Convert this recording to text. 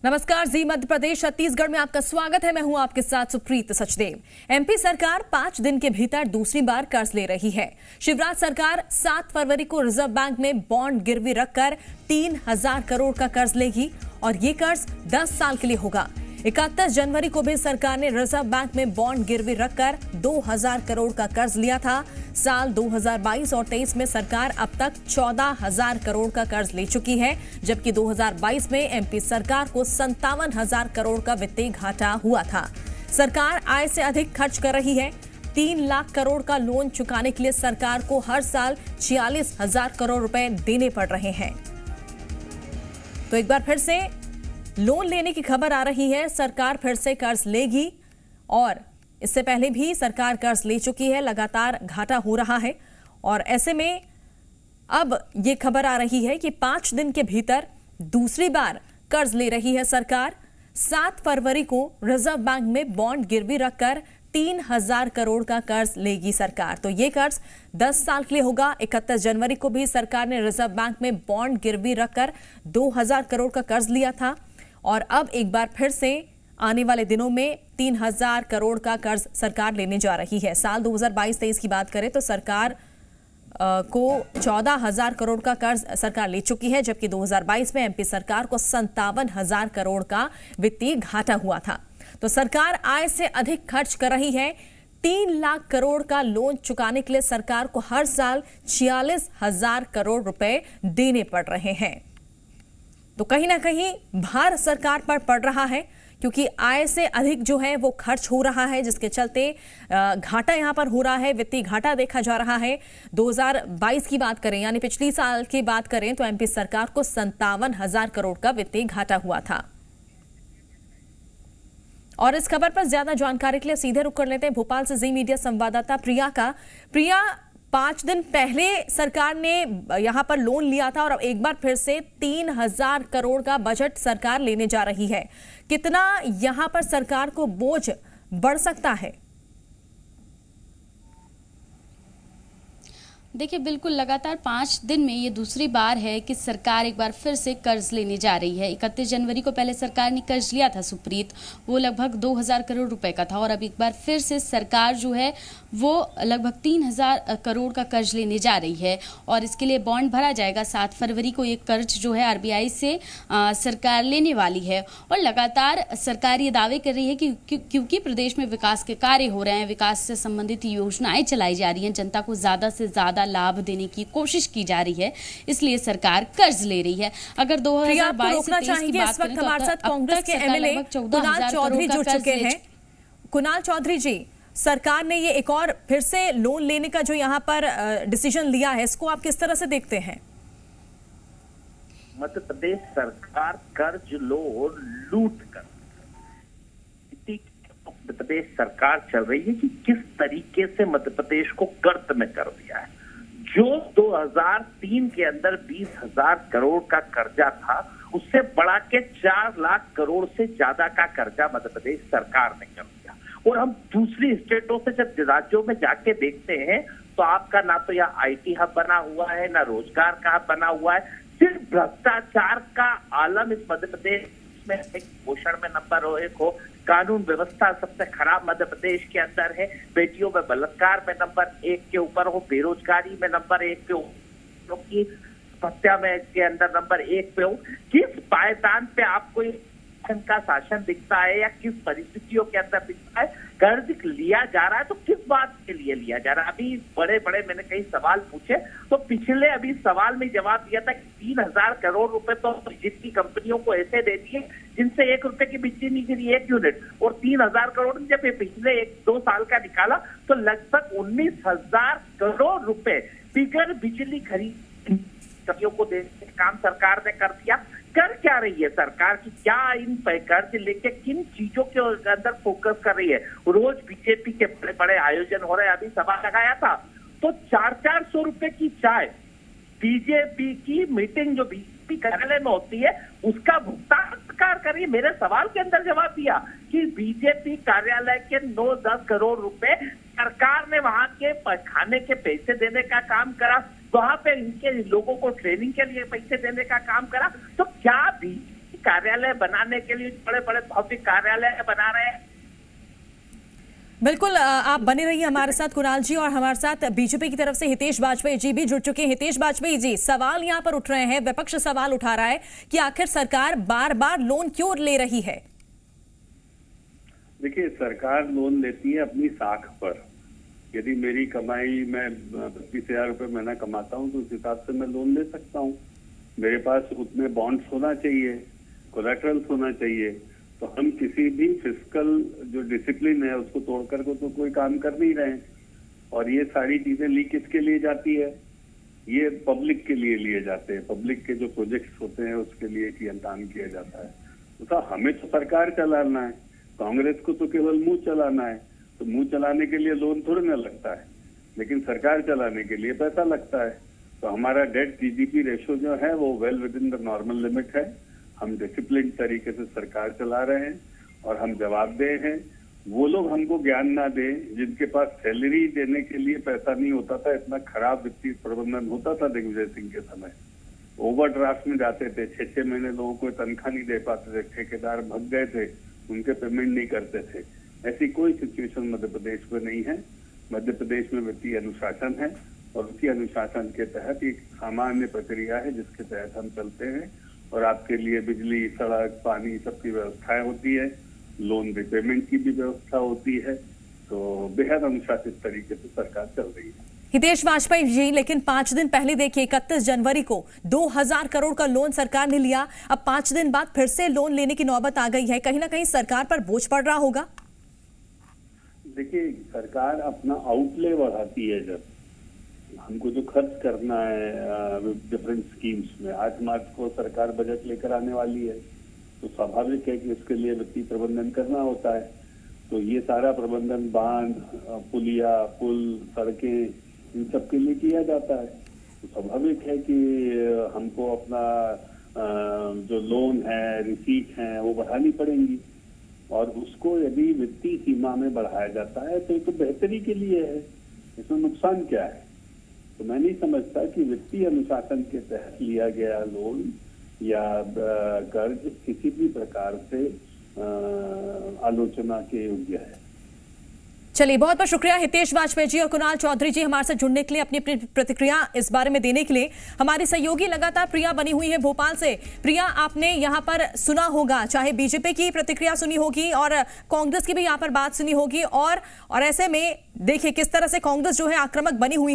नमस्कार, जी मध्य प्रदेश छत्तीसगढ़ में आपका स्वागत है। मैं हूं आपके साथ सुप्रीत सचदेव। एमपी सरकार 5 दिन के भीतर दूसरी बार कर्ज ले रही है। शिवराज सरकार 7 फरवरी को रिजर्व बैंक में बॉन्ड गिरवी रखकर 3000 करोड़ का कर्ज लेगी और ये कर्ज 10 साल के लिए होगा। 31 जनवरी को भी सरकार ने रिजर्व बैंक में बॉन्ड गिरवी रखकर 2000 करोड़ का कर्ज लिया था। साल 2022 और 23 में सरकार अब तक 14000 करोड़ का कर्ज ले चुकी है, जबकि 2022 में एमपी सरकार को 57,000 करोड़ का वित्तीय घाटा हुआ था। सरकार आय से अधिक खर्च कर रही है। 3 लाख करोड़ का लोन चुकाने के लिए सरकार को हर साल 46,000 करोड़ रुपए देने पड़ रहे हैं। तो एक बार फिर से लोन लेने की खबर आ रही है। सरकार फिर से कर्ज लेगी और इससे पहले भी सरकार कर्ज ले चुकी है। लगातार घाटा हो रहा है और ऐसे में अब ये खबर आ रही है कि 5 दिन के भीतर दूसरी बार कर्ज ले रही है सरकार। 7 फरवरी को रिजर्व बैंक में बॉन्ड गिरवी रखकर 3000 करोड़ का कर्ज लेगी सरकार। तो ये कर्ज 10 साल के लिए होगा। 31 जनवरी को भी सरकार ने रिजर्व बैंक में बॉन्ड गिरवी रखकर 2000 करोड़ का कर्ज लिया था और अब एक बार फिर से आने वाले दिनों में 3000 करोड़ का कर्ज सरकार लेने जा रही है। साल 2022-23 की बात करें तो सरकार को 14,000 करोड़ का कर्ज सरकार ले चुकी है, जबकि 2022 में एमपी सरकार को 57,000 करोड़ का वित्तीय घाटा हुआ था। तो सरकार आय से अधिक खर्च कर रही है। 3 लाख करोड़ का लोन चुकाने के लिए सरकार को हर साल 46,000 करोड़ रुपए देने पड़ रहे हैं। तो कहीं ना कहीं भार सरकार पर पड़ रहा है, क्योंकि आय से अधिक जो है वो खर्च हो रहा है, जिसके चलते घाटा यहां पर हो रहा है, वित्तीय घाटा देखा जा रहा है। 2022 की बात करें यानी पिछली साल की बात करें तो एमपी सरकार को 57,000 करोड़ का वित्तीय घाटा हुआ था। और इस खबर पर ज्यादा जानकारी के लिए सीधे रुख कर लेते हैं भोपाल से जी मीडिया संवाददाता प्रिया का। प्रिया, 5 दिन पहले सरकार ने यहां पर लोन लिया था और अब एक बार फिर से 3000 करोड़ का बजट सरकार लेने जा रही है। कितना यहां पर सरकार को बोझ बढ़ सकता है? देखिए, बिल्कुल लगातार 5 दिन में ये दूसरी बार है कि सरकार एक बार फिर से कर्ज लेने जा रही है। 31 जनवरी को पहले सरकार ने कर्ज लिया था सुप्रीत, वो लगभग 2000 करोड़ रुपए का था और अब एक बार फिर से सरकार जो है वो लगभग 3000 करोड़ का कर्ज लेने जा रही है और इसके लिए बॉन्ड भरा जाएगा। 7 फरवरी को ये कर्ज जो है आरबीआई से सरकार लेने वाली है और लगातार सरकार ये दावे कर रही है कि क्योंकि प्रदेश में विकास के कार्य हो रहे हैं, विकास से संबंधित योजनाएं चलाई जा रही हैं, जनता को ज्यादा से ज्यादा लाभ देने की कोशिश की जा रही है, इसलिए सरकार कर्ज ले रही है। अगर 2022 से 23 की बात करें तो हमारे साथ कांग्रेस के एमएलए कुणाल चौधरी जुड़ चुके हैं। कुणाल चौधरी जी, सरकार ने ये एक और फिर से लोन लेने का जो यहाँ पर डिसीजन लिया है, इसको आप किस तरह से देखते हैं? मध्य प्रदेश सरकार कर्ज लूट कर मध्य प्रदेश सरकार चल रही है कि किस तरीके से मध्य प्रदेश को कर्ज में कर दिया है। जो 2003 के अंदर 20,000 करोड़ का कर्जा था, उससे बढ़ा के 4 लाख करोड़ से ज्यादा का कर्जा मध्य प्रदेश सरकार ने कर दिया। और हम दूसरी स्टेटों से जब राज्यों में जाके देखते हैं तो आपका ना तो यह आईटी हब बना हुआ है, ना रोजगार का हब बना हुआ है। सिर्फ भ्रष्टाचार का आलम इस मध्य प्रदेश में एक पोषण में नंबर 1 हो, कानून व्यवस्था सबसे खराब मध्य प्रदेश के अंदर है, बेटियों में बलात्कार में नंबर 1 के ऊपर हो, बेरोजगारी में नंबर 1 पे हो, की हत्या में के अंदर नंबर 1 पे हो। किस पायदान पे आपको का शासन दिखता है या किस परिस्थितियों के अंदर दिखता है? कर्ज लिया जा रहा है तो किस बात के लिए लिया जा रहा है? अभी बड़े बड़े मैंने कई सवाल पूछे तो पिछले अभी सवाल में जवाब दिया था कि 3000 करोड़ रुपए तो जितनी कंपनियों को ऐसे दे दिए जिनसे 1 रुपए की बिजली नहीं गिरी 1 यूनिट, और 3000 करोड़ जब पिछले 1-2 साल का निकाला तो लगभग 19,000 करोड़ रुपए बिगर बिजली खरीद कंपनियों को देने का काम सरकार ने कर दिया। कर क्या रही है सरकार की? क्या इन कर्ज लेके किन चीजों के अंदर फोकस कर रही है? रोज बीजेपी के बड़े बड़े आयोजन हो रहे हैं। अभी सभा लगाया था तो 400-400 रुपए की चाय, बीजेपी की मीटिंग जो बीजेपी कार्यालय में होती है उसका भुगतान सरकार कर रही है। मेरे सवाल के अंदर जवाब दिया कि बीजेपी कार्यालय के 9-10 करोड़ रुपए सरकार ने वहां के खाने के पैसे देने का काम करा, वहां पे इनके लोगों को ट्रेनिंग के लिए पैसे देने का काम करा। तो क्या भी कार्यालय बनाने के लिए बड़े बड़े भव्य कार्यालय बना रहे हैं। बिल्कुल, आप बने रहिए हमारे साथ कुणाल जी, और हमारे साथ बीजेपी की तरफ से हितेश वाजपेयी जी भी जुड़ चुके हैं। हितेश वाजपेयी जी, सवाल यहाँ पर उठ रहे हैं, विपक्ष सवाल उठा रहा है कि आखिर सरकार बार बार लोन क्यों ले रही है? देखिए, सरकार लोन लेती है अपनी साख पर। यदि मेरी कमाई मैं 25,000 रुपये महीना कमाता हूँ तो उस हिसाब से मैं लोन ले सकता हूँ। मेरे पास उतने बॉन्ड्स होना चाहिए, कोलैटरल्स होना चाहिए। तो हम किसी भी फिस्कल जो डिसिप्लिन है उसको तोड़ करके तो कोई काम कर नहीं रहे हैं। और ये सारी चीजें लीक किसके लिए जाती है? ये पब्लिक के लिए लिए जाते हैं। पब्लिक के जो प्रोजेक्ट्स होते हैं उसके लिए काम किया जाता है। तो साहब, हमें तो सरकार चलाना है, कांग्रेस को तो केवल मुंह चलाना है। तो मुंह चलाने के लिए लोन थोड़ी ना लगता है, लेकिन सरकार चलाने के लिए पैसा लगता है। तो हमारा डेट जीडीपी रेशो जो है वो well with in the normal limit है। हम डिसिप्लिन तरीके से सरकार चला रहे हैं और हम जवाबदेह हैं। वो लोग हमको ज्ञान ना दें जिनके पास सैलरी देने के लिए पैसा नहीं होता था। इतना खराब वित्तीय प्रबंधन होता था दिग्विजय सिंह के समय। ओवरड्राफ्ट में जाते थे, 6-6 महीने लोगों को तनख्वाह नहीं दे पाते थे, ठेकेदार भग गए थे, उनके पेमेंट नहीं करते थे। ऐसी कोई सिचुएशन मध्य प्रदेश में नहीं है। मध्य प्रदेश में वित्तीय अनुशासन है और उसी अनुशासन के तहत एक सामान्य प्रक्रिया है जिसके तहत हम चलते हैं। और आपके लिए बिजली, सड़क, पानी सबकी व्यवस्थाएं होती है, लोन रिपेमेंट की भी व्यवस्था होती है। तो बेहद अनुशासित तरीके से सरकार चल रही है। हितेश वाजपेयी जी, लेकिन 5 दिन पहले देखिए 31 जनवरी को 2000 करोड़ का लोन सरकार ने लिया। अब 5 दिन बाद फिर से लोन लेने की नौबत आ गई है। कहीं ना कहीं सरकार पर बोझ पड़ रहा होगा। देखिए, सरकार अपना आउटले बढ़ाती है। जब हमको जो खर्च करना है डिफरेंट स्कीम्स में, 8 मार्च को सरकार बजट लेकर आने वाली है, तो स्वाभाविक है कि उसके लिए वित्तीय प्रबंधन करना होता है। तो ये सारा प्रबंधन बांध, पुलिया, पुल, सड़कें, इन सब के लिए किया जाता है। तो स्वाभाविक है कि हमको अपना जो लोन है, रिसीट है, वो बढ़ानी पड़ेंगी। और उसको यदि वित्तीय सीमा में बढ़ाया जाता है तो ये तो बेहतरी के लिए है, इसमें नुकसान क्या है? तो मैं नहीं समझता कि वित्तीय अनुशासन के तहत लिया गया लोन या कर्ज किसी भी प्रकार से आलोचना के योग्य है। चलिए, बहुत बहुत शुक्रिया हितेश वाजपेयी जी और कुणाल चौधरी जी हमारे साथ जुड़ने के लिए, अपनी प्रतिक्रिया इस बारे में देने के लिए। हमारी सहयोगी लगातार प्रिया बनी हुई है भोपाल से। प्रिया, आपने यहाँ पर सुना होगा, चाहे बीजेपी की प्रतिक्रिया सुनी होगी और कांग्रेस की भी यहाँ पर बात सुनी होगी, और ऐसे में देखिए किस तरह से कांग्रेस जो है आक्रामक बनी हुई है।